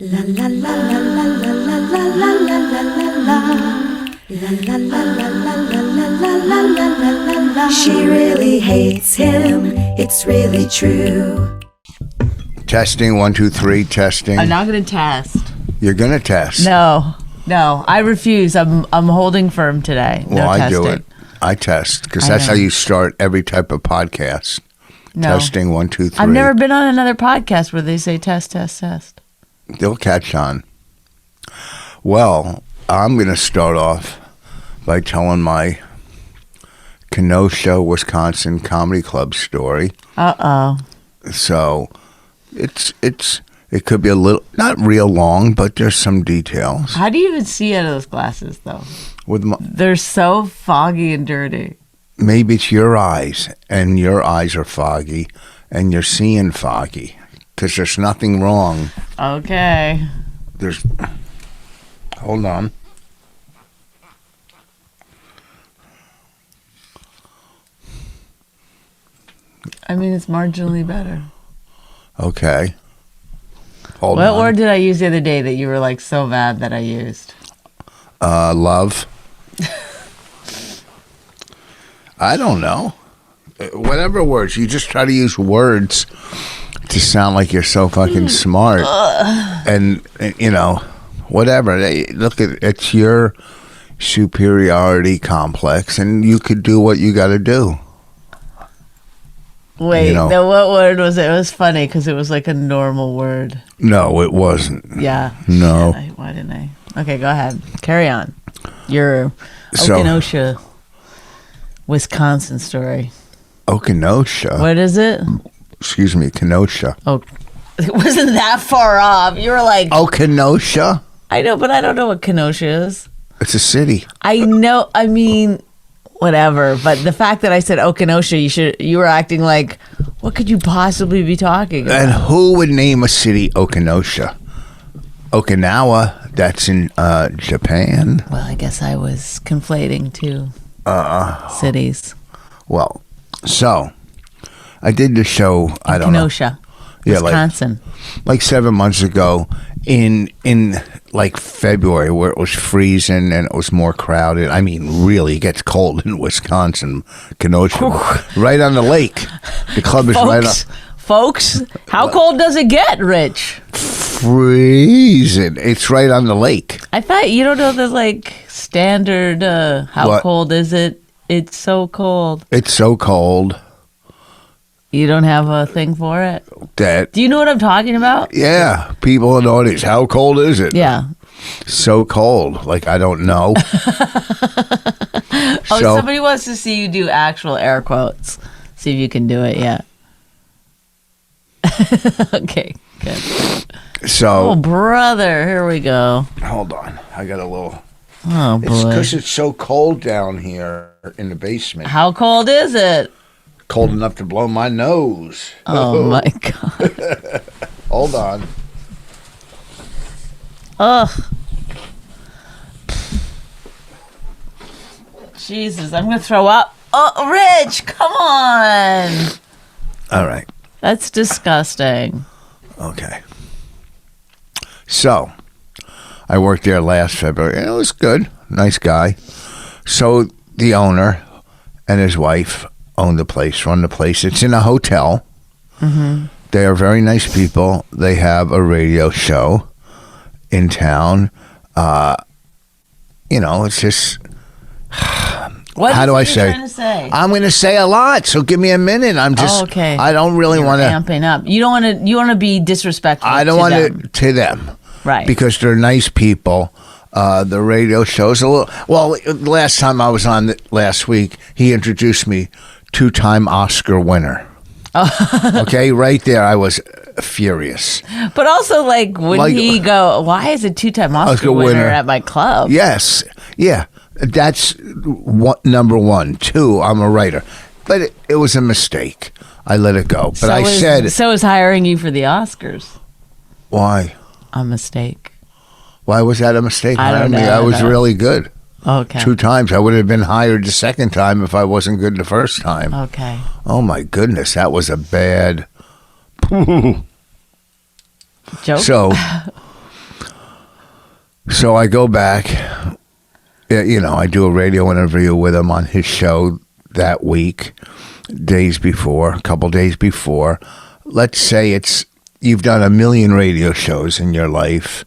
La la la la la la la la la la la la. La la la la la la la la la la la. She really hates him. It's really true. Testing, 1, 2, 3, testing. I'm not going to test. You're going to test. No, I refuse. I'm holding firm today. No well, I testing. do it. I test because that's how you start every type of podcast. No. Testing, 1, 2, 3. I've never been on another podcast where they say test, test, test. They'll catch on. Well, I'm going to start off by telling my Kenosha, Wisconsin Comedy Club story. Uh-oh. So it could be a little, not real long, but there's some details. How do you even see out of those glasses, though? They're so foggy and dirty. Maybe it's your eyes, and your eyes are foggy, and you're seeing foggy, because there's nothing wrong. Okay. Hold on. I mean, it's marginally better. Okay. Hold on. What word did I use the other day that you were like so mad that I used? Love. I don't know. Whatever words. You just try to use words to sound like you're so fucking smart. And, whatever. Look, it's your superiority complex, and you could do what you got to do. Wait, what word was it? It was funny because it was like a normal word. No, it wasn't. Yeah. No. Shit, why didn't I? Okay, go ahead. Carry on. Your Okenosha, Wisconsin story. Okenosha? What is it? Excuse me, Kenosha. Oh, it wasn't that far off. You were like... Kenosha? I know, but I don't know what Kenosha is. It's a city. I know, I mean... Whatever, but the fact that I said Okenosha, you were acting like, what could you possibly be talking about? And who would name a city Okenosha? Okinawa, that's in Japan. Well, I guess I was conflating two cities. Well, so I did the show. I don't know. Kenosha, Wisconsin, like 7 months ago in like February, where it was freezing and it was more crowded. I mean, really, it gets cold in Wisconsin, Kenosha, right on the lake. The club is right on. Folks, how cold does it get, Rich? Freezing. It's right on the lake. I thought you don't know the like standard. How cold is it? It's so cold. It's so cold. You don't have a thing for it? Do you know what I'm talking about? Yeah. People in the audience, how cold is it? Yeah. So cold. Like, I don't know. Somebody wants to see you do actual air quotes. See if you can do it yet. Okay, good. So. Oh, brother. Here we go. Hold on. I got a little. Oh, boy. It's because it's so cold down here in the basement. How cold is it? Cold enough to blow my nose. Oh my God. Hold on. Ugh. Jesus, I'm going to throw up. Oh, Rich, come on. All right. That's disgusting. Okay. So, I worked there last February, and it was good. Nice guy. So, the owner and his wife own the place, run the place. It's in a hotel. Mm-hmm. They are very nice people. They have a radio show in town. It's just... How do I say? Trying to say? I'm going to say a lot, so give me a minute. I'm just... okay. I don't really want to... amping up. You don't want to... You want to be disrespectful I don't want to... To them. Right. Because they're nice people. The radio show's a little... Well, last time I was on last week, he introduced me, 2-time Oscar winner. Okay, right there, I was furious. But also, would he go, why is a 2-time Oscar winner at my club? Yes. Yeah. That's number one. 2, I'm a writer. But it was a mistake. I let it go. But So is hiring you for the Oscars. Why? A mistake. Why was that a mistake? I don't know. I was really good. Okay. 2 times. I would have been hired the second time if I wasn't good the first time. Okay. Oh, my goodness. That was a bad... Joke? So, So I go back. I do a radio interview with him on his show that week, a couple days before. Let's say you've done 1 million radio shows in your life,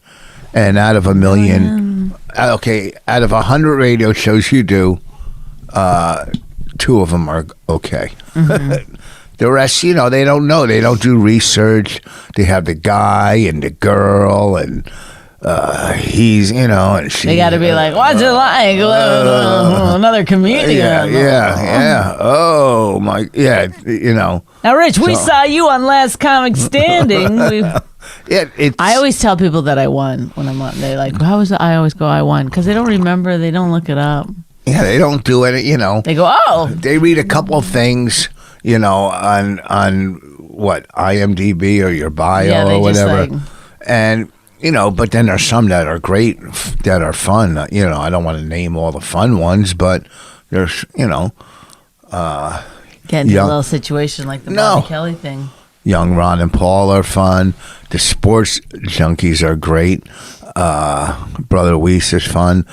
and out of 1 million, out of 100 radio shows you do, 2 of them are okay. Mm-hmm. The rest, they don't know. They don't do research. They have the guy and the girl, and he's, and she. They got to be like, what's it like? Another comedian. Yeah. Oh, my, yeah, Now, Rich, we saw you on Last Comic Standing. I always tell people that I won when I'm on. They're like, how was it? I always go, I won. Because they don't remember. They don't look it up. Yeah, they don't do it, They go, oh. They read a couple of things, on what, IMDb or your bio or whatever. And, but then there's some that are great, that are fun. I don't want to name all the fun ones, but there's, Get into a little situation like the Bobby Kelly thing. Young Ron and Paul are fun. The sports junkies are great. Brother Weiss is fun.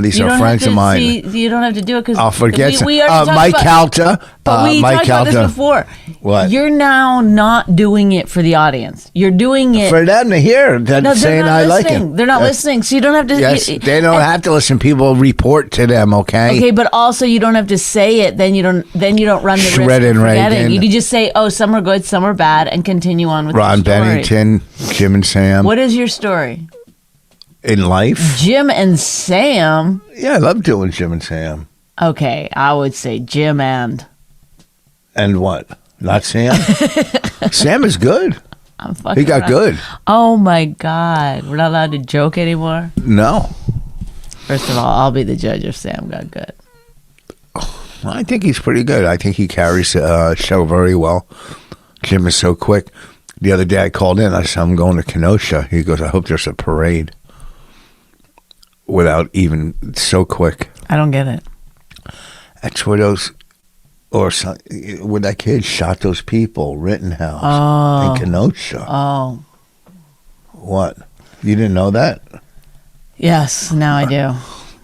These are friends of mine. You don't have to do it because I'll forget. We Mike Calta. But we talked about this before. What? You're now not doing it for the audience. You're doing it for them to hear. Saying I like it. They're not listening, so you don't have to. Yes, they don't have to listen. People report to them. Okay. Okay, but also you don't have to say it. Then you don't run the risk of forgetting. You can just say, "Oh, some are good, some are bad," and continue on with Ron your story. Bennington, Jim and Sam. What is your story? In life? Jim and Sam? Yeah, I love doing Jim and Sam. Okay, I would say Jim and... And what? Not Sam? Sam is good. He got good. Oh, my God. We're not allowed to joke anymore? No. First of all, I'll be the judge if Sam got good. I think he's pretty good. I think he carries the show very well. Jim is so quick. The other day I called in. I said, I'm going to Kenosha. He goes, I hope there's a parade. Without even so quick. I don't get it. That's where when that kid shot those people, Rittenhouse in Kenosha. Oh. What? You didn't know that? Yes, now I do.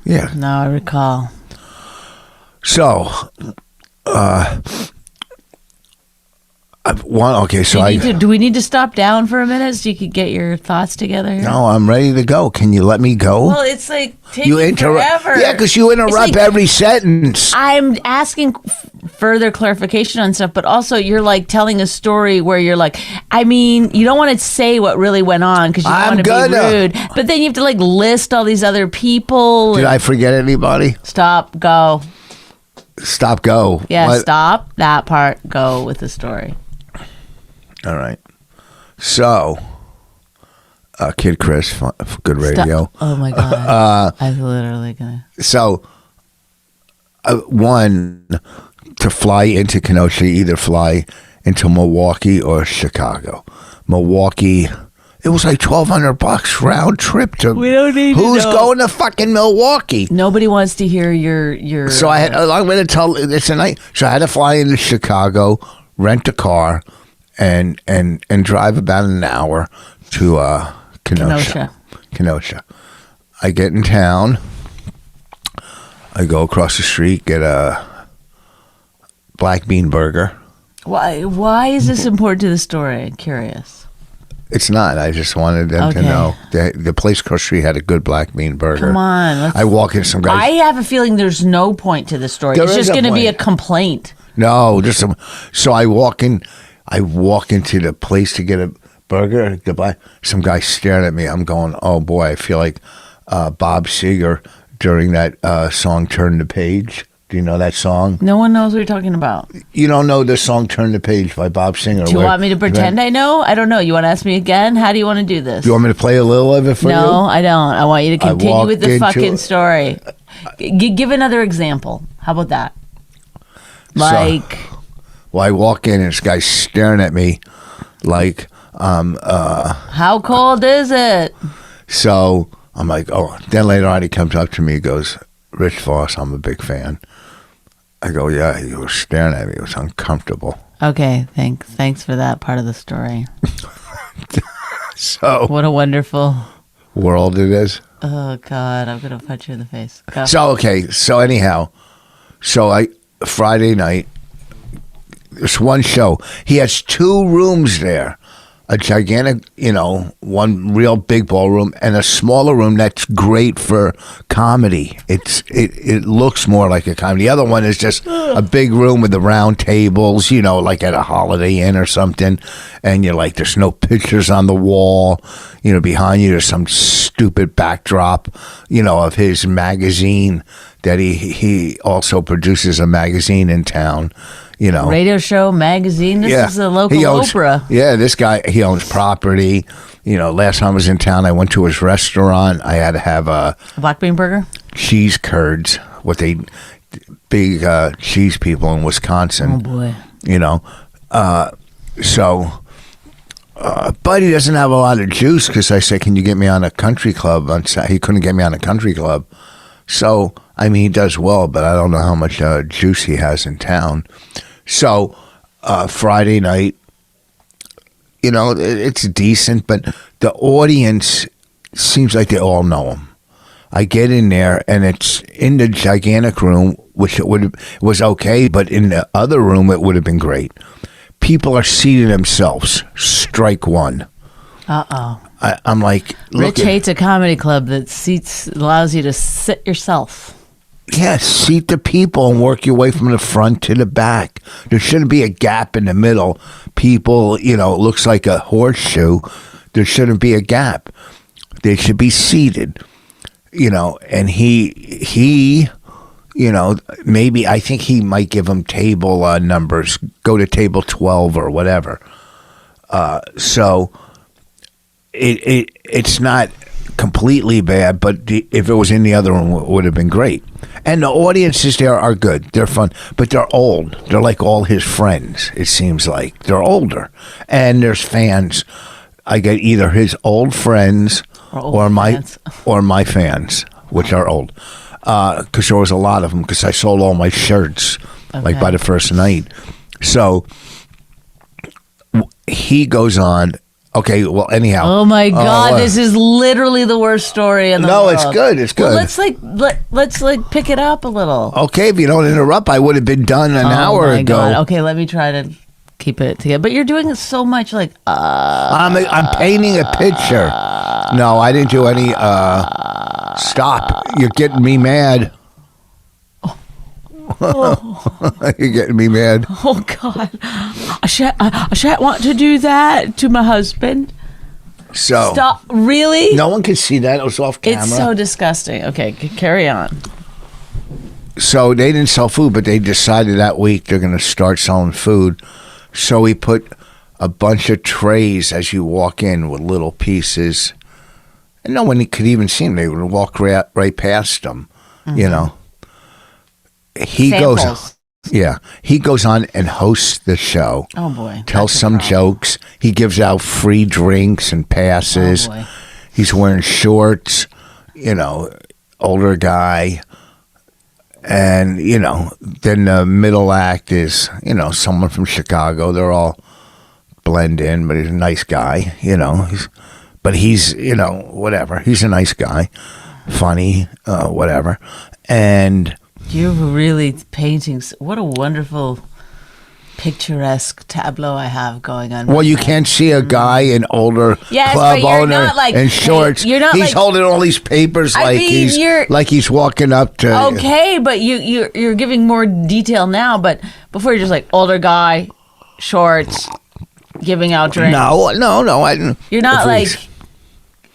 Yeah. Now I recall. So, do we need to stop down for a minute so you could get your thoughts together here? No, I'm ready to go. Can you let me go? Well, it's like taking forever. Yeah, because you interrupt every sentence. I'm asking further clarification on stuff, but also you're like telling a story where you're like, you don't want to say what really went on because you don't want to be rude, but then you have to like list all these other people. Did I forget anybody? Stop, go. Stop, go. Yeah, what? Stop that part, go with the story. All right. So, Kid Chris, good radio. Oh, my God. I was literally going to. So, one, to fly into Kenosha, either fly into Milwaukee or Chicago. Milwaukee, it was like $1,200 round trip to. We don't need who's to know. going to fucking Milwaukee? Nobody wants to hear your. So I'm going to tell it's a night. So I had to fly into Chicago, rent a car. And drive about an hour to Kenosha. I get in town. I go across the street, get a black bean burger. Why is this important to the story? I'm curious. It's not. I just wanted them to know. The place across the street had a good black bean burger. Come on. I walk in, some guys. I have a feeling there's no point to the story. It's just going to be a complaint. No, just so I walk in. I walk into the place to get a burger. To buy. Some guy staring at me. I'm going, oh boy, I feel like Bob Seger during that song "Turn the Page." Do you know that song? No one knows what you're talking about. You don't know the song "Turn the Page" by Bob Seger? Do you want me to pretend I know? I don't know. You want to ask me again? How do you want to do this? Do you want me to play a little of it for you? No, I don't. I want you to continue with the fucking story. Give another example. How about that? Well, I walk in and this guy's staring at me like, how cold is it? So I'm like, oh. Then later on he comes up to me, he goes, Rich Voss, I'm a big fan. I go, yeah. He was staring at me. It was uncomfortable. Okay, thanks for that part of the story. So what a wonderful world it is. Oh God, I'm gonna punch you in the face. Go. So anyhow, Friday night, there's one show. He has 2 rooms there. A gigantic, one real big ballroom and a smaller room that's great for comedy. It looks more like a comedy. The other one is just a big room with the round tables, like at a Holiday Inn or something. And you're like, there's no pictures on the wall. Behind you there's some stupid backdrop, of his magazine that he also produces a magazine in town. Radio show, magazine. This is a local Oprah. Yeah, this guy, he owns property. Last time I was in town, I went to his restaurant. I had to have a black bean burger, cheese curds. Big cheese people in Wisconsin. Oh boy. But he doesn't have a lot of juice because I said, "Can you get me on a country club?" He couldn't get me on a country club. So he does well, but I don't know how much juice he has in town. So, Friday night, it's decent, but the audience seems like they all know him. I get in there, and it's in the gigantic room, which was okay, but in the other room, it would have been great. People are seating themselves. Strike one. Uh-oh. I'm like... Rich hates a comedy club that allows you to sit yourself. Yeah, seat the people and work your way from the front to the back. There shouldn't be a gap in the middle. People, it looks like a horseshoe. There shouldn't be a gap. They should be seated. And he maybe I think he might give them table numbers. Go to table 12 or whatever. So it's not completely bad, but if it was in the other one, it would have been great. And the audiences there are good. They're fun, but they're old. They're like all his friends, it seems like. They're older. And there's fans. I get either his old friends or my fans, which are old. Because there was a lot of them, because I sold all my shirts like by the first night. So he goes on. Okay, well, anyhow. Oh my God, this is literally the worst story in the world. No, it's good. It's good. Well, let's pick it up a little. Okay, if you don't interrupt, I would have been done an hour ago. God. Okay, let me try to keep it together. But you're doing so much like. I'm painting a picture. No, I didn't do any. Stop! You're getting me mad. You're getting me mad. Oh God, I shan't want to do that to my husband. So stop. Really? No one can see that. It was off camera. It's so disgusting. Okay, carry on. So they didn't sell food, but they decided that week they're going to start selling food. So we put a bunch of trays as you walk in with little pieces, and no one could even see them. They would walk right past them. Mm-hmm. He goes on and hosts the show. Oh boy. Tells some jokes. He gives out free drinks and passes. Oh boy. He's wearing shorts, older guy. And, then the middle act is, someone from Chicago. They're all blend in, but he's a nice guy, he's, whatever. He's a nice guy. Funny, whatever. And you're really painting. What a wonderful, picturesque tableau I have going on. Well, you can't see a guy, an older club owner in shorts. You're not he's holding all these papers he's walking up to. Okay, but you're giving more detail now. But before you're just like older guy, shorts, giving out drinks. No. I didn't. You're not like.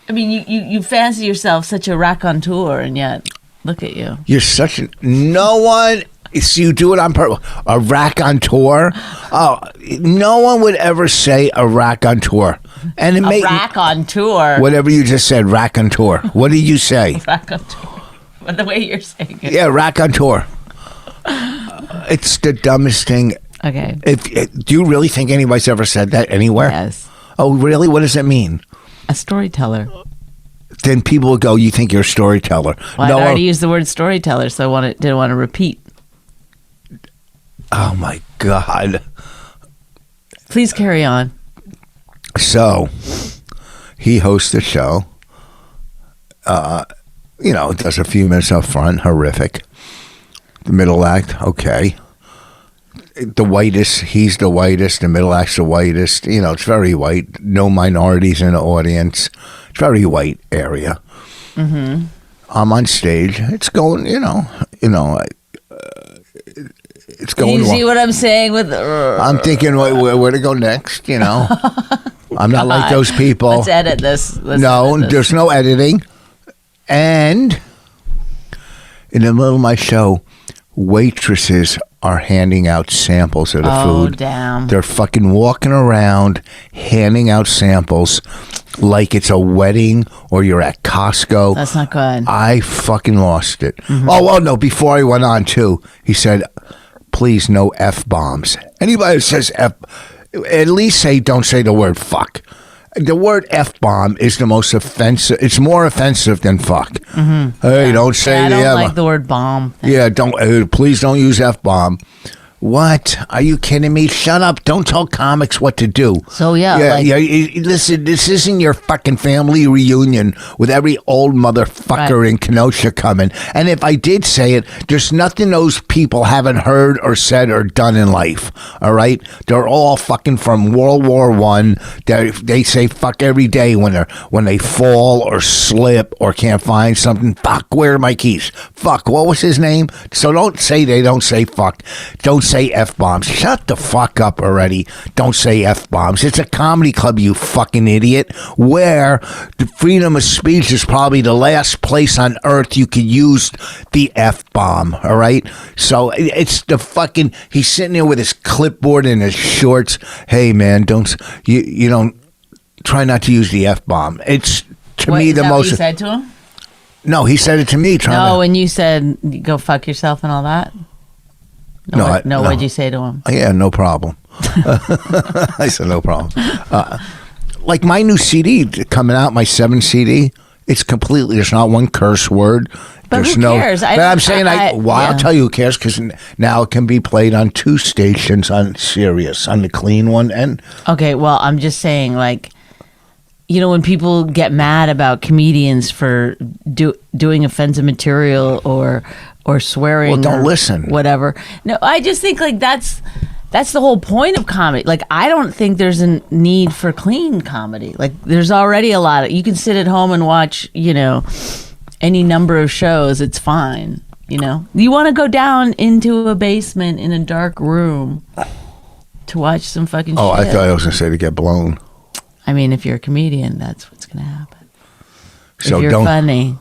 I mean, you fancy yourself such a raconteur, and yet. Look at you. You're such a... No one... So you do it on purpose. A raconteur? Oh, no one would ever say a raconteur. And a raconteur. Whatever you just said, raconteur. What did you say? Raconteur. But the way you're saying it. Yeah, raconteur. It's the dumbest thing. Okay. Do you really think anybody's ever said that anywhere? Yes. Oh, really? What does it mean? A storyteller. Then people will go, you think you're a storyteller. Well, I already used the word storyteller, so I didn't want to repeat. Oh, my God. Please carry on. So, he hosts the show, does a few minutes up front, horrific. The middle act, okay. The whitest, he's the whitest. The middle act's the whitest. It's very white. No minorities in the audience. It's very white area. Mm-hmm. I'm on stage. It's going, it's going. You see what I'm saying? I'm thinking, where to go next? I'm not like those people. Let's edit this. There's no editing. And in the middle of my show, waitresses are handing out samples of the food. Oh, damn. They're fucking walking around handing out samples like it's a wedding or you're at Costco. That's not good. I fucking lost it. Mm-hmm. Oh, well, no, before I went on, too, he said, please, no F-bombs. Anybody that says F, at least don't say the word fuck. The word F-bomb is the most offensive. It's more offensive than fuck. Mm-hmm. Hey, don't say I don't like the word bomb. Yeah, please don't use F-bomb. What? Are you kidding me? Shut up. Don't tell comics what to do. So, yeah. Listen, this isn't your fucking family reunion with every old motherfucker in Kenosha coming. And if I did say it, there's nothing those people haven't heard or said or done in life. All right? They're all fucking from World War I. They say fuck every day when they fall or slip or can't find something. Fuck, where are my keys? Fuck, what was his name? So don't say they don't say fuck. Don't say F-bombs. Shut the fuck up already. Don't say F-bombs. It's a comedy club, you fucking idiot, where the freedom of speech is probably the last place on earth you could use the F-bomb, all right? So it's the fucking, he's sitting there with his clipboard and his shorts. Hey, man, you don't, try not to use the F-bomb. It's, to me, the most. What you said to him? No, he said it to me. When you said, go fuck yourself and all that? No, what'd you say to him? Yeah, no problem. I said no problem. Like my new CD coming out, my 7 CD, it's completely, there's not one curse word. But there's who cares? But I'm saying, I'll tell you who cares, because now it can be played on 2 stations on Sirius, on the clean one. And okay, well, I'm just saying, when people get mad about comedians for doing offensive material or swearing, well, don't listen. Whatever. No, I just think that's the whole point of comedy. I don't think there's a need for clean comedy. There's already a lot of, you can sit at home and watch, any number of shows. It's fine. You want to go down into a basement in a dark room to watch some fucking shit. I thought I was going to say to get blown. I mean, if you're a comedian, that's what's going to happen. So if you're funny.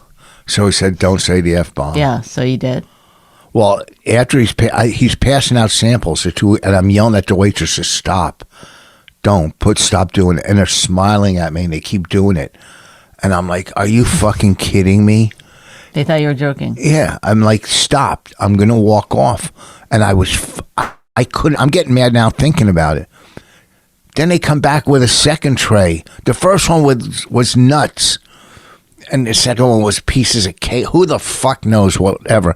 So he said, don't say the F-bomb. Yeah, so you did. Well, after he's passing out samples, and I'm yelling at the waitresses, stop. Stop doing it. And they're smiling at me, and they keep doing it. And I'm like, are you fucking kidding me? They thought you were joking. Yeah. I'm like, stop. I'm going to walk off. And I couldn't. I'm getting mad now thinking about it. Then they come back with a second tray. The first one was nuts. And the second one was pieces of cake. Who the fuck knows, whatever.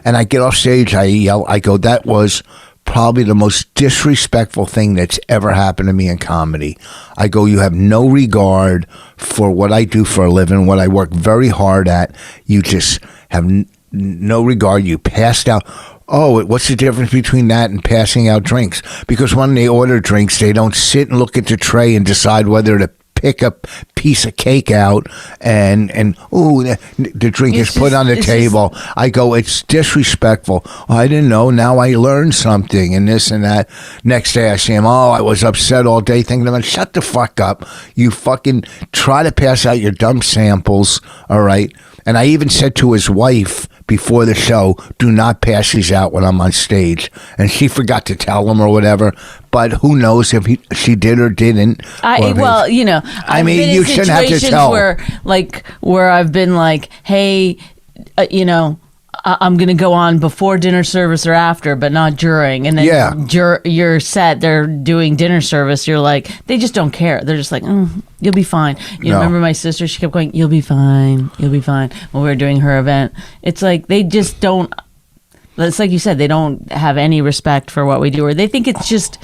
And I get off stage, I yell, I go, that was probably the most disrespectful thing that's ever happened to me in comedy. I go, you have no regard for what I do for a living, what I work very hard at. You just have no regard. You passed out. Oh, what's the difference between that and passing out drinks? Because when they order drinks, they don't sit and look at the tray and decide whether to pick a piece of cake out and the drink is put on the table. I go, it's disrespectful. I didn't know. Now I learned something and this and that. Next day I see him. I was upset all day thinking about, shut the fuck up. You fucking try to pass out your dumb samples. All right. And I even said to his wife before the show, do not pass these out when I'm on stage. And she forgot to tell him or whatever. But who knows if she did or didn't. I mean, you shouldn't have to tell. Where I've been like, hey, I'm going to go on before dinner service or after, but not during. And then you're set, they're doing dinner service. You're like, they just don't care. They're just like, you'll be fine. Remember my sister? She kept going, you'll be fine. You'll be fine. When we were doing her event. It's like, they just don't, it's like you said, they don't have any respect for what we do. Or they think it's just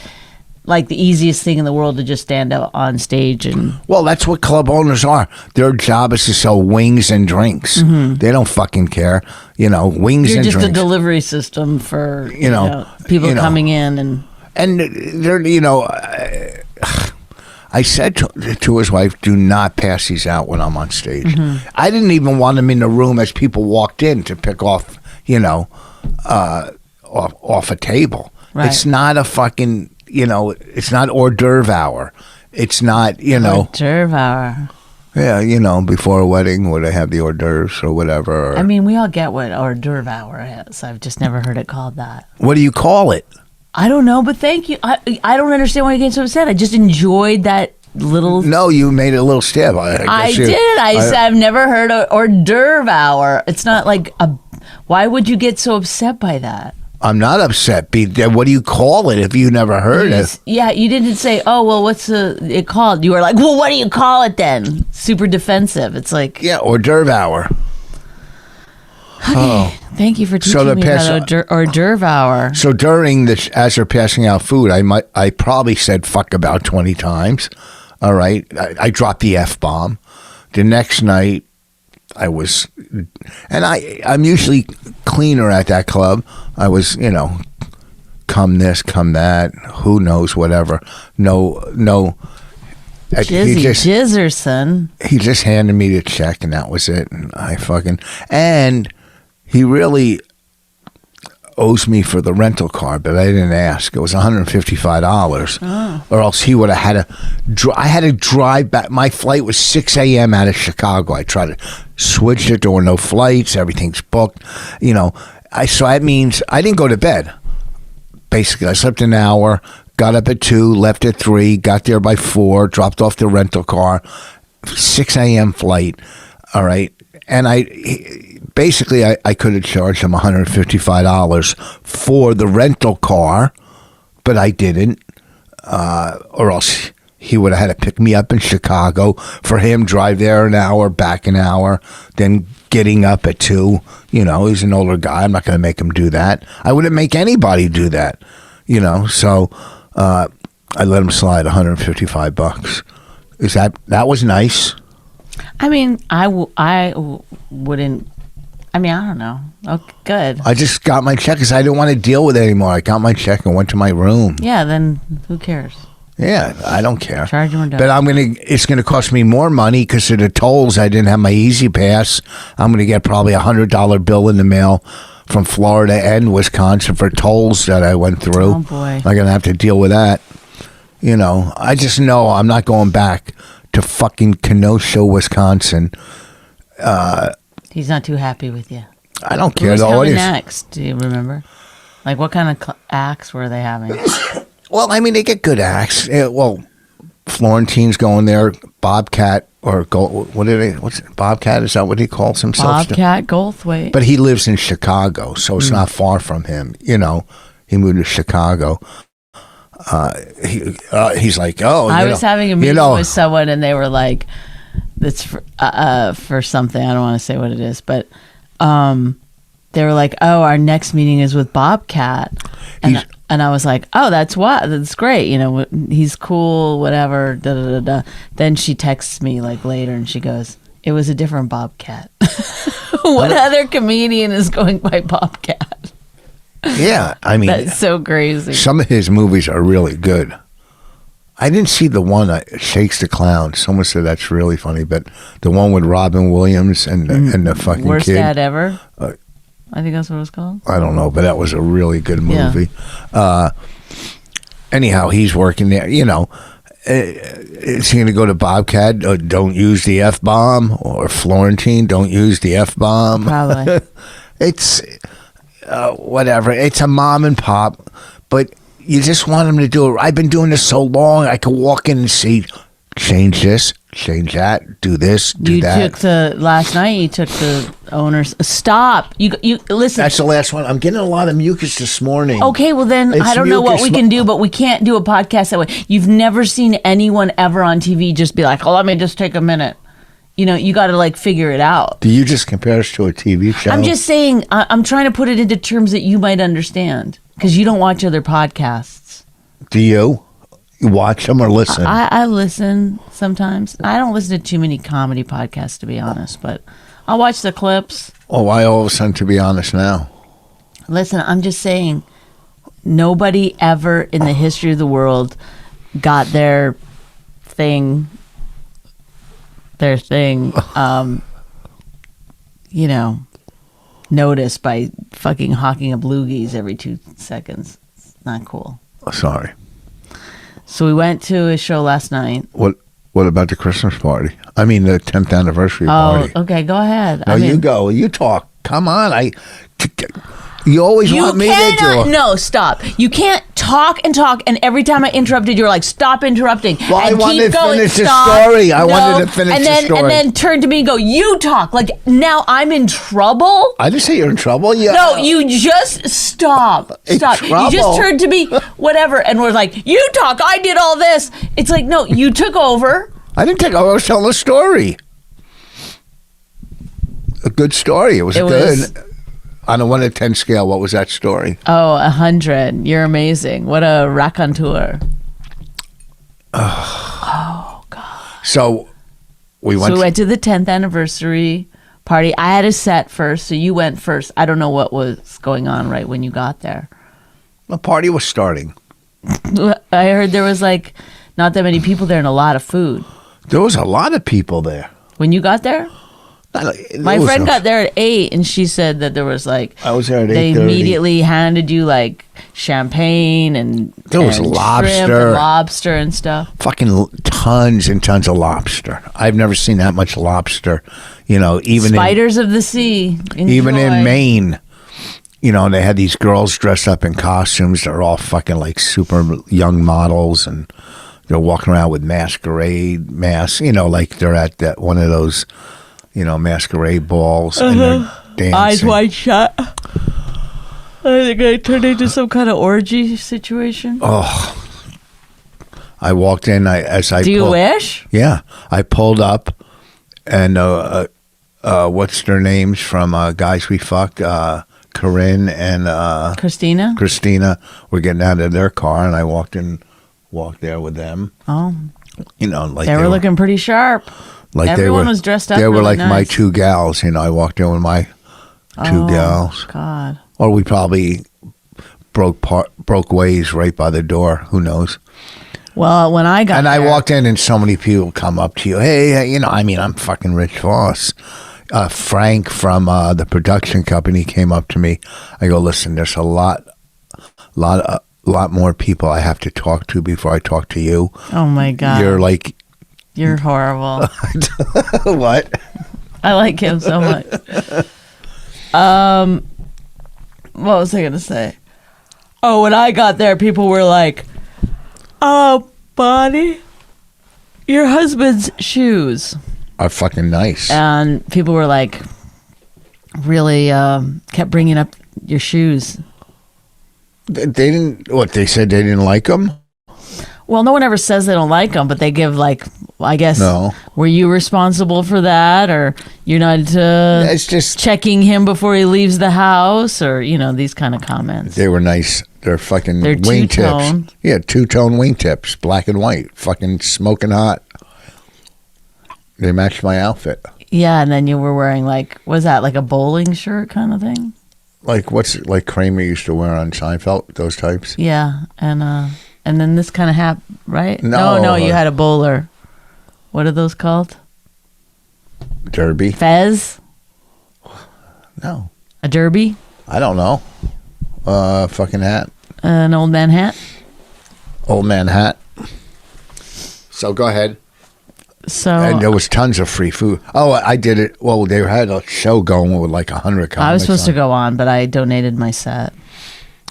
like the easiest thing in the world to just stand up on stage and. Well, that's what club owners are. Their job is to sell wings and drinks. They don't fucking care. Wings You're and drinks. You're just a delivery system for people coming in and they're I said to his wife, "Do not pass these out when I'm on stage." I didn't even want him in the room as people walked in to pick off, off a table. Right. It's not a fucking, it's not hors d'oeuvre hour. It's not, hors d'oeuvre hour. Yeah, before a wedding where they have the hors d'oeuvres or whatever. I mean, we all get what hors d'oeuvre hour is. I've just never heard it called that. What do you call it? I don't know, but thank you. I don't understand why you get so upset. I just enjoyed that little. No, you made a little stab. I did. I said I've never heard of hors d'oeuvre hour. It's not like a. Why would you get so upset by that? I'm not upset. What do you call it if you never heard it? Yeah, you didn't say, "Oh, well, what's it called?" You were like, "Well, what do you call it then?" Super defensive. It's like hors d'oeuvre hour. Okay. Oh. Thank you for teaching me about hors d'oeuvre hour. So during this, as they're passing out food, I probably said fuck about 20 times. All right, I dropped the F-bomb. The next night, I was, and I'm usually cleaner at that club. I was, come this, come that, who knows, whatever. No. Jizzerson. He just handed me the check, and that was it. And he really owes me for the rental car, but I didn't ask. It was $155, or else he would have had to. I had to drive back. My flight was 6 a.m. out of Chicago. I tried to switch it. There were no flights. Everything's booked. So that means I didn't go to bed. Basically, I slept an hour, got up at 2, left at 3, got there by 4, dropped off the rental car, 6 a.m. flight. All right. And I could have charged him $155 for the rental car, but I didn't, or else he would have had to pick me up in Chicago, for him drive there an hour, back an hour, then getting up at 2. He's an older guy. I'm not going to make him do that. I wouldn't make anybody do that. So I let him slide $155. That was nice. I mean, I wouldn't. I mean, I don't know. Oh, good. I just got my check because I didn't want to deal with it anymore. I got my check and went to my room. Yeah, then who cares? Yeah, I don't care. Charge him or don't. But it's gonna cost me more money because of the tolls. I didn't have my Easy Pass. I'm gonna get probably $100 bill in the mail from Florida and Wisconsin for tolls that I went through. Oh boy, I'm gonna have to deal with that. I just know I'm not going back to fucking Kenosha, Wisconsin. He's not too happy with you. I don't care. Who's coming next? Do you remember? Like, what kind of acts were they having? Well, I mean, they get good acts. Florentine's going there. Bobcat what's it? Bobcat? Is that what he calls himself? Bobcat Goldthwait. But he lives in Chicago, so it's not far from him. He moved to Chicago. He's like, I was having a meeting with someone, and they were like, "That's for something." I don't want to say what it is, but they were like, "Oh, our next meeting is with Bobcat," and I was like, "Oh, that's great. He's cool, whatever." Da, da, da, da. Then she texts me like later, and she goes, "It was a different Bobcat." What other comedian is going by Bobcat? Yeah, I mean, that's so crazy. Some of his movies are really good. I didn't see the one Shakes the Clown. Someone said that's really funny, but the one with Robin Williams and the fucking Worst kid. Dad Ever. I think that's what it was called. I don't know, but that was a really good movie. Yeah. Anyhow, he's working there. Is he going to go to Bobcat? Don't use the F-bomb, or Florentine? Don't use the F-bomb. Probably. It's. Whatever. It's a mom and pop, but you just want them to do it. I've been doing this so long. I could walk in and see, change this, change that, do this, do that. Last night you took the owners. Stop. You listen. That's the last one. I'm getting a lot of mucus this morning. Okay, well then I don't know what we can do, but we can't do a podcast that way. You've never seen anyone ever on TV just be like, "Oh, let me just take a minute." You got to figure it out. Do you just compare us to a TV show? I'm just saying, I'm trying to put it into terms that you might understand, because you don't watch other podcasts. Do you? You watch them or listen? I listen sometimes. I don't listen to too many comedy podcasts, to be honest, but I'll watch the clips. Oh, why all of a sudden, to be honest now? Listen, I'm just saying, nobody ever in the history of the world got their thing, noticed by fucking hawking up loogies every 2 seconds. It's not cool. Sorry. So we went to a show last night. What about the Christmas party? I mean, the 10th anniversary party. Oh, okay, go ahead. No, you go. You talk. Come on. You always want me to do it. No, stop. You can't talk, and every time I interrupted, you were like, stop interrupting. Well, and I wanted to finish the stop. story. I wanted to finish the story. And then turn to me and go, you talk. Like, now I'm in trouble? I didn't say you're in trouble. Yeah. No, you just stop. Stop. You just turned to me, whatever, and was like, you talk. I did all this. It's like, no, you took over. I didn't take over. I was telling a story. A good story. It was good. On a 1 to 10 scale, what was that story? Oh, 100. You're amazing. What a raconteur. Oh, God. So we went to the 10th anniversary party. I had a set first, so you went first. I don't know what was going on right when you got there. The party was starting. I heard there was like not that many people there and a lot of food. There was a lot of people there. When you got there? My friend got there at 8, and she said that there was like I was there at 8:30. They immediately handed you like champagne and there was lobster and stuff. Fucking tons and tons of lobster. I've never seen that much lobster. Even spiders of the sea. Enjoy. Even in Maine. They had these girls dressed up in costumes. They're all fucking like super young models, and they're walking around with masquerade masks. Like they're at one of those. Masquerade balls, and they're dancing. Eyes wide shut. I think I turned into some kind of orgy situation. Oh, I walked in. Do you wish? Yeah, I pulled up, and what's their names from Guys We Fucked? Corinne and Christina. Christina were getting out of their car, and I walked there with them. Oh, like they were looking pretty sharp. Like everyone was dressed up. They were really like my 2 gals. I walked in with my 2 gals. God. Or we probably broke ways right by the door. Who knows? Well, when I got and there, I walked in, and so many people come up to you. Hey, I'm fucking Rich Voss. Frank from the production company came up to me. I go, listen, there's a lot more people I have to talk to before I talk to you. Oh my God. You're horrible. What? I like him so much. What was I going to say? Oh, when I got there, people were like, oh, Bonnie, your husband's shoes are fucking nice. And people were like, really kept bringing up your shoes. They didn't, they said they didn't like them? Well, no one ever says they don't like them, but they give I guess, no. Were you responsible for that? Or you're not it's just checking him before he leaves the house? Or, these kind of comments. They were nice. They're fucking They're wingtips. Yeah, 2-tone wingtips, black and white, fucking smoking hot. They matched my outfit. Yeah, and then you were wearing was that like a bowling shirt kind of thing? Like like Kramer used to wear on Seinfeld, those types? Yeah, and then this kind of hat, right? No, you had a bowler. What are those called? Derby. Fez? No. A derby? I don't know. Fucking hat. An old man hat? Old man hat. So go ahead. And there was tons of free food. Oh, I did it. Well, they had a show going with like 100 comics. I was supposed to go on, but I donated my set.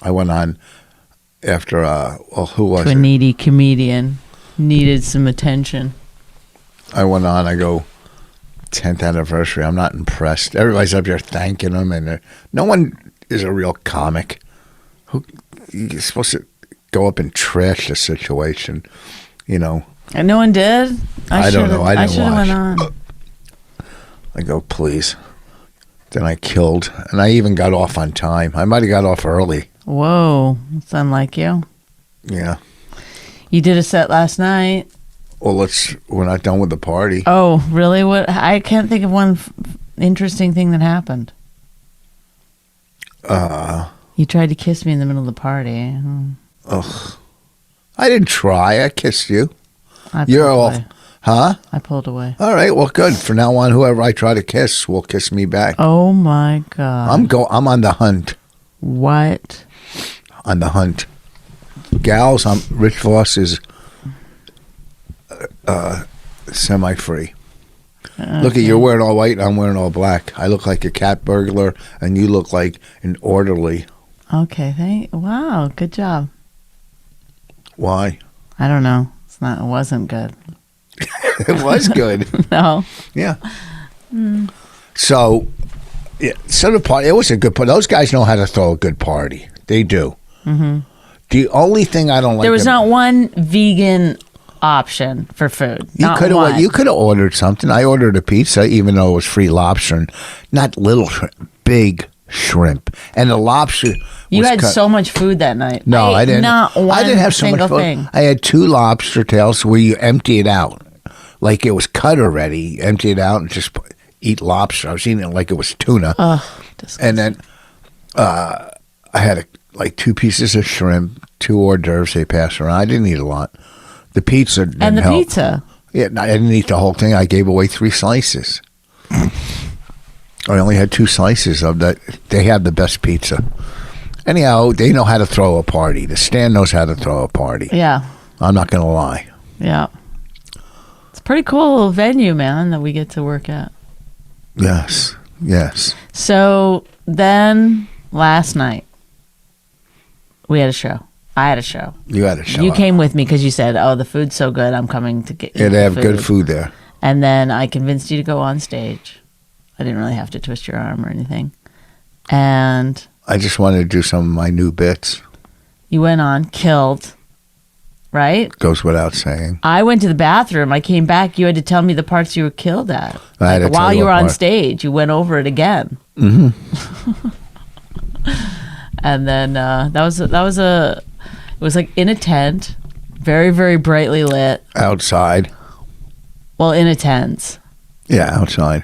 I went on after, who was it? To a needy comedian. Needed some attention. I went on, I go, 10th anniversary. I'm not impressed. Everybody's up there thanking them, and no one is a real comic. You're supposed to go up and trash the situation, And no one did? I don't know. I didn't watch. Went on. I go, please. Then I killed, and I even got off on time. I might have got off early. Whoa, that's unlike you. Yeah. You did a set last night. Well, we're not done with the party. Oh, really? What? I can't think of one interesting thing that happened. You tried to kiss me in the middle of the party. Ugh. I didn't try. I kissed you. You're all... Away. Huh? I pulled away. All right. Well, good. From now on, whoever I try to kiss will kiss me back. Oh, my God. I'm on the hunt. What? On the hunt. Gals, Rich Voss is semi-free. Okay. Look at, you're wearing all white and I'm wearing all black. I look like a cat burglar and you look like an orderly. Okay. Wow. Good job. Why? I don't know. It wasn't good. It was good. No. Yeah. So the party, it was a good party. Those guys know how to throw a good party. They do. Mm-hmm. The only thing I don't like... There was not one vegan option for food. You could have ordered something. I ordered a pizza, even though it was free lobster. And not little shrimp, big shrimp. And the lobster... You had so much food that night. No, I didn't. Not one I didn't have so much food. Thing. I had 2 lobster tails where you empty it out. Like it was cut already. Empty it out and just eat lobster. I was eating it like it was tuna. Oh, disgusting. And then I had 2 pieces of shrimp, 2 hors d'oeuvres they passed around. I didn't eat a lot. The pizza didn't And the help. pizza. Yeah, I didn't eat the whole thing. I gave away 3 slices. I only had 2 slices of that. They had the best pizza. Anyhow, they know how to throw a party. The stand knows how to throw a party. Yeah. I'm not going to lie. Yeah. It's a pretty cool venue, man, that we get to work at. Yes. So then last night, we had a show. I had a show. You had a show. You came with me because you said, oh, the food's so good, I'm coming to get you. Yeah, they have good food there. And then I convinced you to go on stage. I didn't really have to twist your arm or anything. And... I just wanted to do some of my new bits. You went on, killed, right? Goes without saying. I went to the bathroom. I came back. You had to tell me the parts you were killed at. I had to while you were on part. stage, you went over it again. Mm-hmm. And then it was like in a tent, very, very brightly lit. Outside. Well, in a tent. Yeah, outside.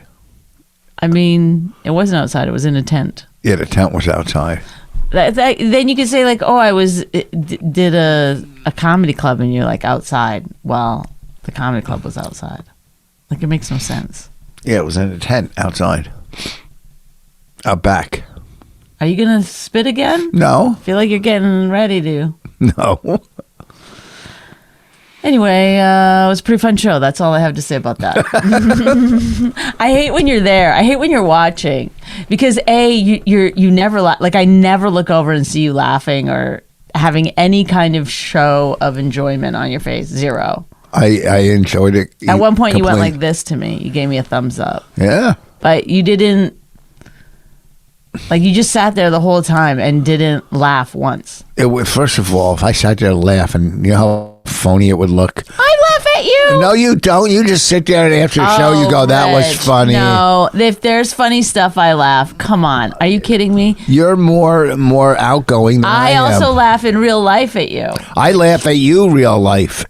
I mean, it wasn't outside. It was in a tent. Yeah, the tent was outside. Then you could say like, oh, did a comedy club and you're like outside. Well, the comedy club was outside. Like it makes no sense. Yeah, it was in a tent outside. Out back. Are you gonna spit again? No. I feel like you're getting ready to. No. Anyway, it was a pretty fun show. That's all I have to say about that. I hate when you're there. I hate when you're watching because you never like I never look over and see you laughing or having any kind of show of enjoyment on your face. Zero. I enjoyed it. At one point, you went like this to me. You gave me a thumbs up. Yeah. But you didn't. Like you just sat there the whole time and didn't laugh once. First of all, if I sat there laughing, you know how phony it would look. I laugh at you. No, you don't. You just sit there and after the show you go, that was funny. No, if there's funny stuff, I laugh. Come on, are you kidding me? You're more outgoing than I am. I also laugh in real life at you. I laugh at you in real life.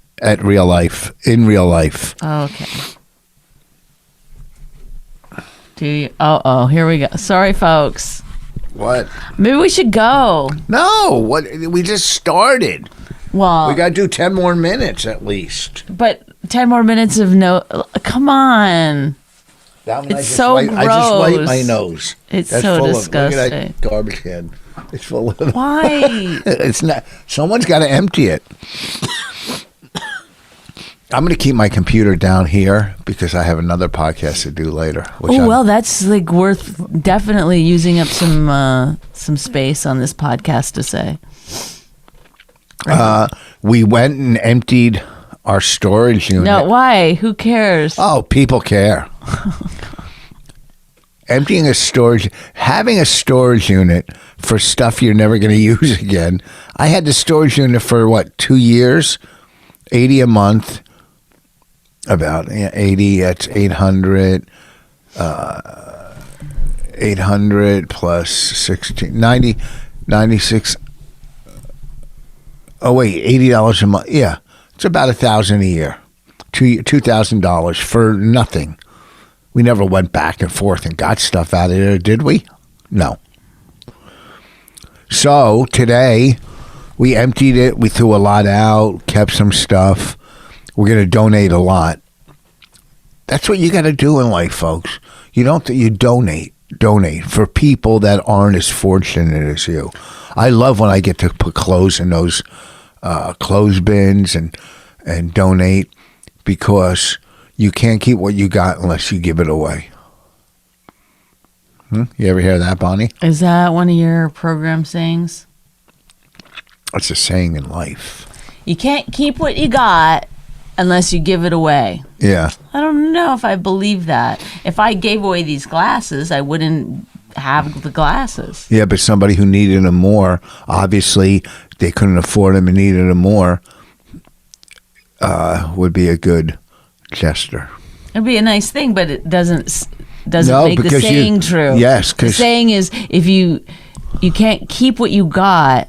Okay. Do you? Oh, here we go. Sorry, folks. What? Maybe we should go. No, what? We just started. Well, we got to do 10 more minutes at least. But 10 more minutes of no. Come on. It's so gross. I just wiped my nose. It's so disgusting. Look at that garbage can. It's full of. Why? It's not. Someone's got to empty it. I'm going to keep my computer down here because I have another podcast to do later. Well, that's like worth definitely using up some space on this podcast to say. Right. We went and emptied our storage unit. No, why? Who cares? Oh, people care. Having a storage unit for stuff you're never going to use again. I had the storage unit for 2 years, $80 a month. About 80, that's 800, 800 plus 16, 90, 96. Oh, wait, $80 a month. Yeah, It's about $1,000 a year, $2,000 for nothing. We never went back and forth and got stuff out of there, did we? No. So today, we emptied it. We threw a lot out, kept some stuff. We're going to donate a lot. That's what you got to do in life, folks. You donate for people that aren't as fortunate as you. I love when I get to put clothes in those clothes bins and donate, because you can't keep what you got unless you give it away. You ever hear that, Bonnie? Is that one of your program sayings? It's a saying in life. You can't keep what you got unless you give it away. Yeah. I don't know if I believe that. If I gave away these glasses, I wouldn't have the glasses. Yeah, but somebody who needed them more, obviously they couldn't afford them and needed them more, would be a good gesture. It'd be a nice thing, but it doesn't No, make the because saying true. Yes, the because saying is, if you can't keep what you got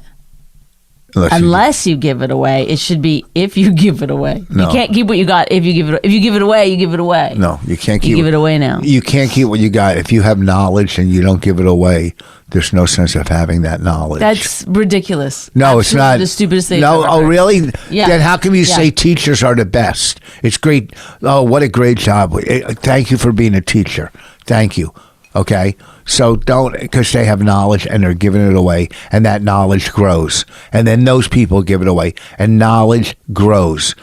unless you give it away. It should be if you give it away. No. You can't keep what you got if you give it. If you give it away, you give it away. No, you can't keep. You give it away now. You can't keep what you got. If you have knowledge and you don't give it away, there's no sense of having that knowledge. That's ridiculous. No, Absolutely it's not the stupidest thing. No, I've ever oh heard. really? Yeah. Then how come you Yeah. say teachers are the best? It's great. Oh, what a great job! Thank you for being a teacher. Thank you. Okay, so don't, because they have knowledge and they're giving it away, and that knowledge grows, and then those people give it away, and knowledge grows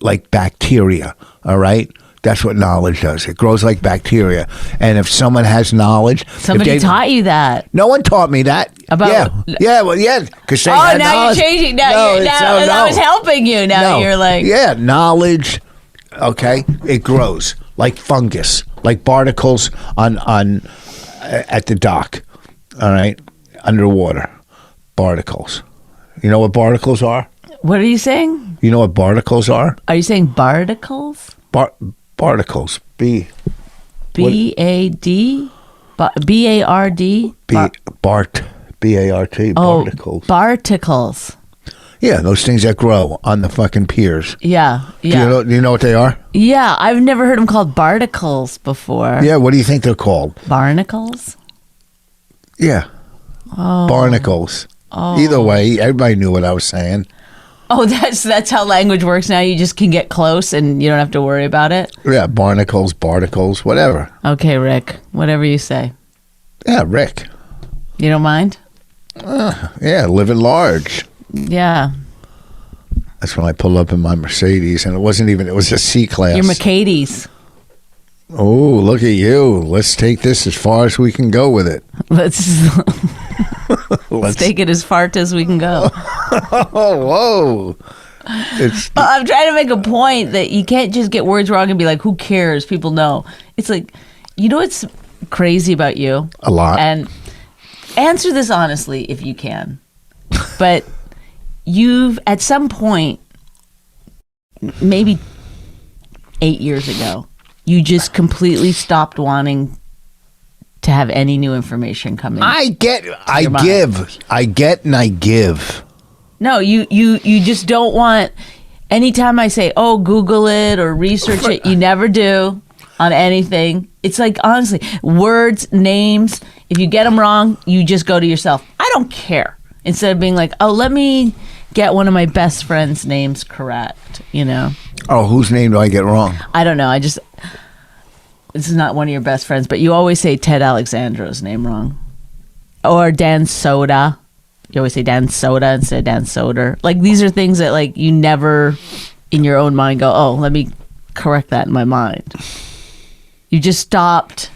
like bacteria. All right. That's what knowledge does. It grows like bacteria. And if someone has knowledge... Somebody taught you that. No one taught me that. About... Yeah, because they Oh, had now knowledge. you're changing. Now, No, I was helping you. Now you're like... Yeah, knowledge, okay, it grows like fungus, like barnacles on at the dock, all right, underwater, barnacles. You know what barnacles are? What are you saying? You know what barnacles are? Are you saying barnacles? Barnacles. B-A-D? B-A-R-D? Bart. B-A-R-T. Barnacles. Barnacles. Yeah, those things that grow on the fucking piers. Yeah. Do you know what they are? Yeah, I've never heard them called barnacles before. Yeah, what do you think they're called? Barnacles? Yeah. Oh. Barnacles. Oh. Either way, everybody knew what I was saying. Oh, that's how language works now. You just can get close and you don't have to worry about it. Yeah, barnacles, whatever. Okay, Rick. Whatever you say. Yeah, Rick. You don't mind? Yeah, living large. Yeah. That's when I pulled up in my Mercedes, and it was a C-Class. Your Mercedes. Oh, look at you. Let's take this as far as we can go with it. Let's take it as far as we can go. Oh, whoa. I'm trying to make a point that you can't just get words wrong and be like, who cares? People know. It's like, you know what's crazy about you? A lot. And answer this honestly if you can. But you've, at some point, maybe 8 years ago, you just completely stopped wanting to have any new information come in. I get and I give. No, you just don't want. Anytime I say, "Oh, Google it or research it," you never do on anything. It's like, honestly, words, names. If you get them wrong, you just go to yourself. I don't care. Instead of being like, "Oh, let me get one of my best friend's names correct," you know. Oh, whose name do I get wrong? I don't know. This is not one of your best friends, but you always say Ted Alexandro's name wrong. Or Dan Soda. You always say Dan Soda instead of Dan Soder. Like, these are things that, like, you never in your own mind go, oh, let me correct that in my mind. You just stopped.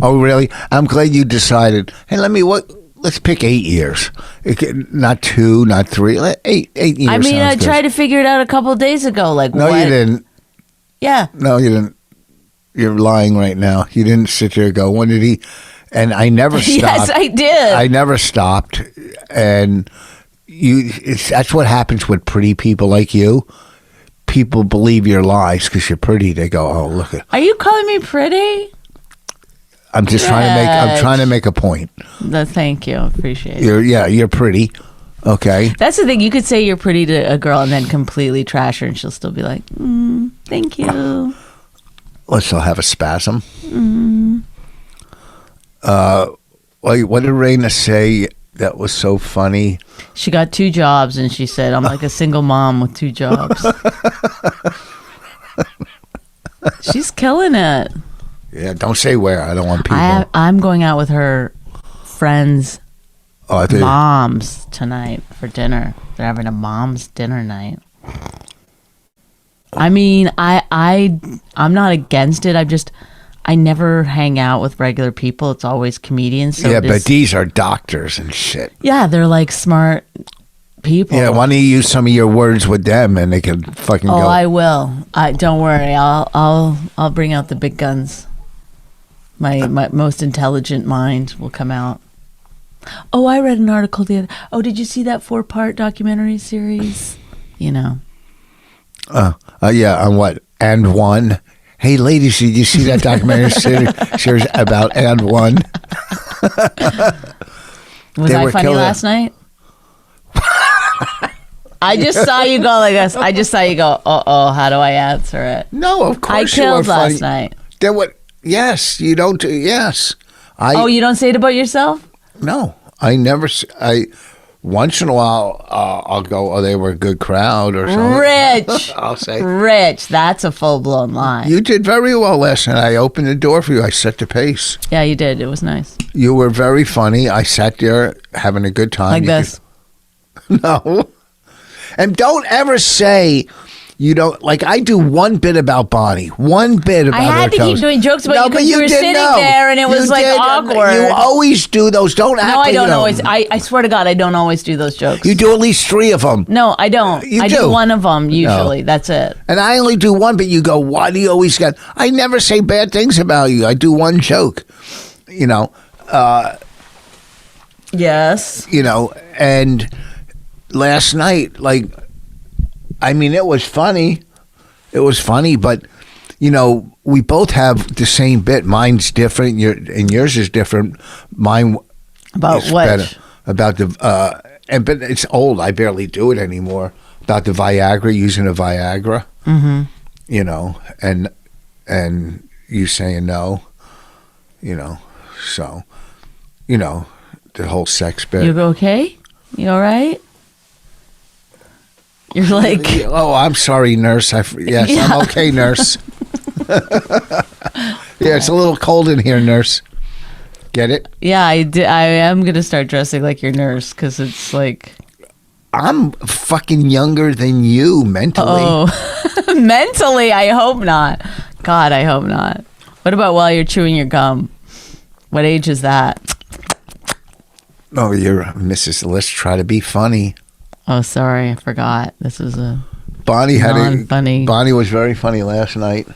Oh, really? I'm glad you decided. Hey, let's pick 8 years. Not 2, not 3. 8 years. I mean, I tried to figure it out a couple of days ago. Like, no, what? you didn't. Yeah. No, you didn't. You're lying right now. You didn't sit there and go, when did he? And I never stopped. Yes, I did. I never stopped. And that's what happens with pretty people like you. People believe your lies because you're pretty. They go, oh, look at. Are you calling me pretty? I'm just trying to make a point. Thank you. Appreciate it. You're pretty. Okay. That's the thing. You could say you're pretty to a girl and then completely trash her, and she'll still be like, "Thank you." Well, she'll have a spasm. What did Raina say that was so funny? She got 2 jobs, and she said, "I'm like a single mom with 2 jobs." She's killing it. Yeah, don't say where. I don't want people. I'm going out with her friends' moms tonight for dinner. They're having a mom's dinner night. I mean, I'm not against it. I never hang out with regular people. It's always comedians. So but these are doctors and shit. Yeah, they're like smart people. Yeah, why don't you use some of your words with them and they can fucking go. Oh, I will. Don't worry. I'll bring out the big guns. My most intelligent mind will come out. Oh, I read an article the other. Oh, did you see that 4-part documentary series? Yeah, on what? And One. Hey, ladies, did you see that documentary series about And One? Was I funny last night? I just saw you go like this. I just saw you go, how do I answer it? No, of course I killed you were last funny. night. Then what? Yes, you don't do, yes. You don't say it about yourself? No, I never, once in a while, I'll go, they were a good crowd or something. Rich. I'll say. Rich. That's a full-blown lie. You did very well last night. I opened the door for you. I set the pace. Yeah, you did. It was nice. You were very funny. I sat there having a good time. Like this. No. And don't ever say you don't, like I do one bit about Bonnie. One bit about I had her to toes. keep doing jokes about you because you were didn't sitting know. there and it was like awkward. You always do those. Don't act No, I like don't them. always. I swear to God, I don't always do those jokes. You do at least 3 of them. No, I don't. You I do. do one of them usually. No. That's it. And I only do one, but you go, why do you always get... I never say bad things about you. I do one joke, Yes. And last night, it was funny. It was funny, but, we both have the same bit. Mine's different, and yours is different. Mine about is what? Better. About the... but it's old. I barely do it anymore. About the Viagra, using a Viagra. Mm-hmm. And you saying no, so, the whole sex bit. You okay? You all right? You're like... Oh, I'm sorry, nurse. Yes, yeah. I'm okay, nurse. Yeah, it's a little cold in here, nurse. Get it? Yeah, I am going to start dressing like your nurse because it's like... I'm fucking younger than you mentally. Oh, mentally, I hope not. God, I hope not. What about while you're chewing your gum? What age is that? Oh, you're Mrs. Let's try to be funny. Oh, sorry, I forgot. This is a Bonnie funny. Bonnie was very funny last night.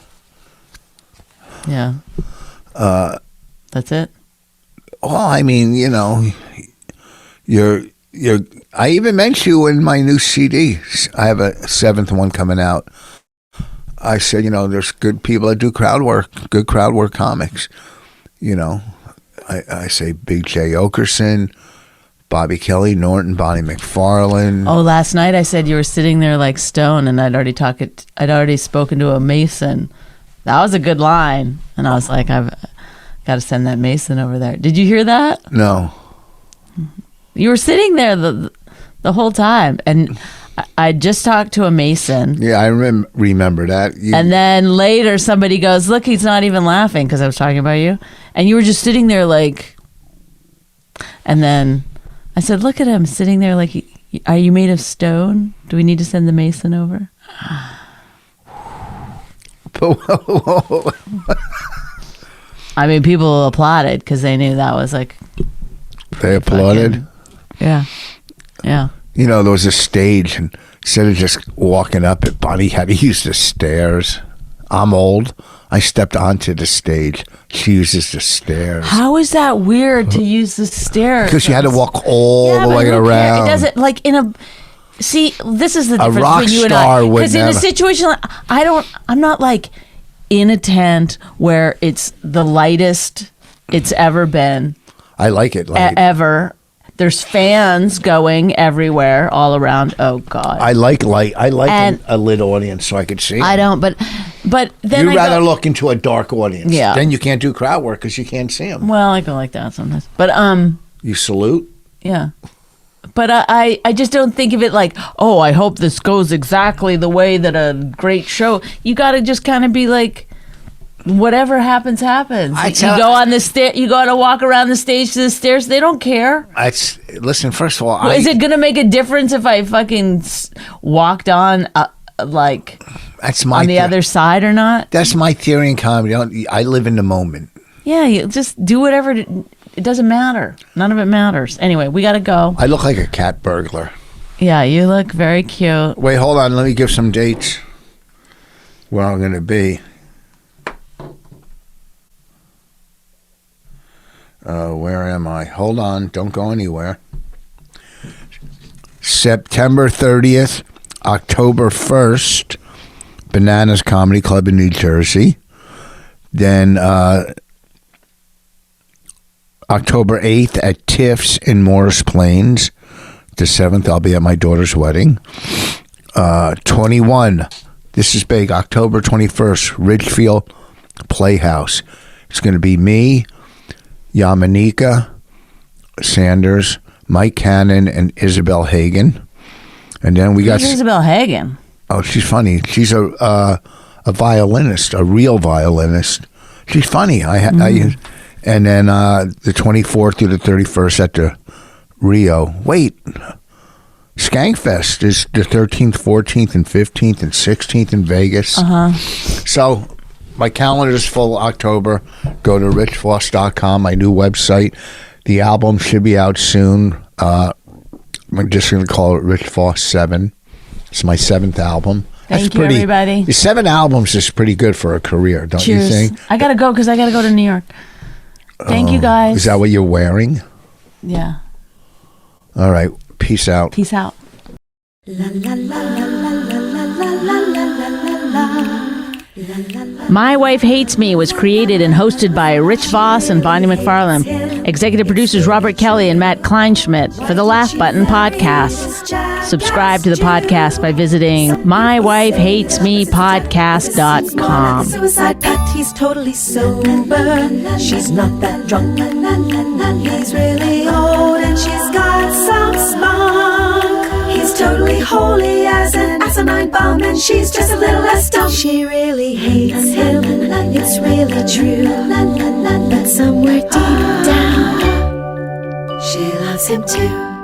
Yeah. That's it. Well, you're. I even mentioned you in my new CD. I have a 7th one coming out. I said, there's good people that do crowd work, good crowd work comics. I say Big J. Okerson, Bobby Kelly, Norton, Bonnie McFarlane. Oh, last night I said you were sitting there like stone, and I'd already spoken to a Mason. That was a good line, and I was like, I've got to send that Mason over there. Did you hear that? No. You were sitting there the whole time, and I just talked to a Mason. Yeah, I remember that. And then later somebody goes, look, he's not even laughing because I was talking about you. And you were just sitting there like, and then I said, look at him sitting there like, are you made of stone? Do we need to send the Mason over? I mean, people applauded because they knew that was like... They applauded? Yeah. Yeah. There was a stage, and instead of just walking up it, Bonnie had to use the stairs. I'm old. I stepped onto the stage. She uses the stairs. How is that weird to use the stairs? Because you had to walk all the way around. It doesn't, like in a... See, this is the difference rock between you and star I. would Because in a never. situation like... I'm not like in a tent where it's the lightest it's ever been. I like it. Like ever. There's fans going everywhere, all around. Oh God. I like light. I like And- a lit audience so I could see. I don't, but then You'd I rather go, look into a dark audience. Yeah. Then you can't do crowd work because you can't see them. well, I go like that sometimes. But You salute. yeah. But I just don't think of it like, oh, I hope this goes exactly the way that a great show. You got to just kind of be like, whatever happens, happens. You go on the stair. You got to walk around the stage to the stairs. They don't care. Listen. First of all, Is it gonna make a difference if I fucking walked on like that's my on the other side or not? That's my theory in comedy. I live in the moment. Yeah, you just do whatever. It doesn't matter. None of it matters. Anyway, we gotta go. I look like a cat burglar. Yeah, you look very cute. Wait, hold on. Let me give some dates where I'm going to be. Where am I? Hold on. Don't go anywhere. September 30th, October 1st, Bananas Comedy Club in New Jersey. Then October 8th at Tiff's in Morris Plains. The 7th, I'll be at my daughter's wedding. 21, this is big, October 21st, Ridgefield Playhouse. It's going to be me, Yamanika Sanders, Mike Cannon, and Isabel Hagen. And then we got... Who's Isabel Hagen? Oh, she's funny. She's a violinist, a real violinist. She's funny. And then the 24th through the 31st at the Rio. Wait. Skankfest is the 13th, 14th, and 15th, and 16th in Vegas. So my calendar is full October. Go to richfoss.com, my new website. The album should be out soon. I'm just going to call it Rich Foss 7. It's my 7th album. Thank you, everybody. The 7 albums is pretty good for a career, don't you think? I gotta go because I gotta go to New York. Thank you, guys. Is that what you're wearing? Yeah. All right. Peace out. Peace out. My Wife Hates Me was created and hosted by Rich Voss and Bonnie McFarlane. Executive producers Robert Kelly and Matt Kleinschmidt for the Laugh Button podcast. Subscribe to the podcast by visiting mywifehatesmepodcast.com. Suicide pact, he's totally sober. She's not that drunk. He's really old and she's got some spunk. He's totally holy as an asinine bomb, and she's just a little less dumb. She really hates him, it's really true. But somewhere deep down, she loves him too.